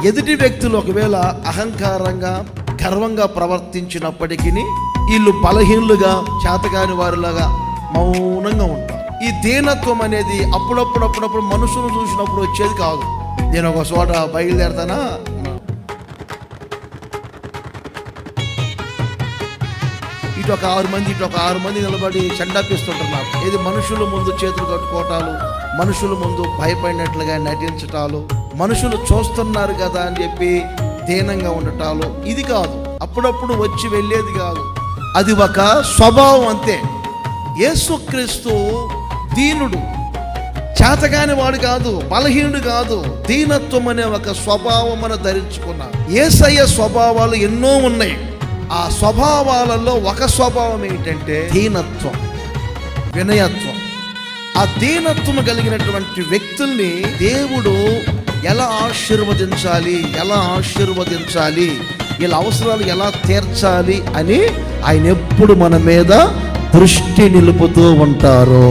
ఎదుటి వ్యక్తులు ఒకవేళ అహంకారంగా గర్వంగా ప్రవర్తించినప్పటికీ వీళ్ళు బలహీనులుగా చేతకాని వారిలాగా మౌనంగా ఉంటారు. ఈ దీనత్వం అనేది అప్పుడప్పుడు మనుషులను చూసినప్పుడు వచ్చేది కాదు. నేను ఒక చోట బయలుదేరతానా, ఇటు ఒక 6 మంది నిలబడి చెండాపిస్తుంటున్నారు. ఇది మనుషుల ముందు చేతులు కట్టుకోవటాలు, మనుషుల ముందు భయపడినట్లుగా నటించటాలు, మనుషులు చూస్తున్నారు కదా అని చెప్పి దీనంగా ఉండటాలు, ఇది కాదు. అప్పుడప్పుడు వచ్చి వెళ్ళేది కాదు, అది ఒక స్వభావం అంతే. యేసుక్రీస్తు దీనుడు, చేతగాని వాడు కాదు, బలహీనుడు కాదు. దీనత్వం అనే ఒక స్వభావం మనం ధరించుకున్నాం. యేసయ్య స్వభావాలు ఎన్నో ఉన్నాయి. ఆ స్వభావాలలో ఒక స్వభావం ఏంటంటే దీనత్వం, వినయత్వం. ఆ దీనత్వం కలిగినటువంటి వ్యక్తుల్ని దేవుడు ఎలా ఆశీర్వదించాలి, వీళ్ళ అవసరాలు ఎలా తీర్చాలి అని ఆయన ఎప్పుడు మన మీద దృష్టి నిలుపుతూ ఉంటారు.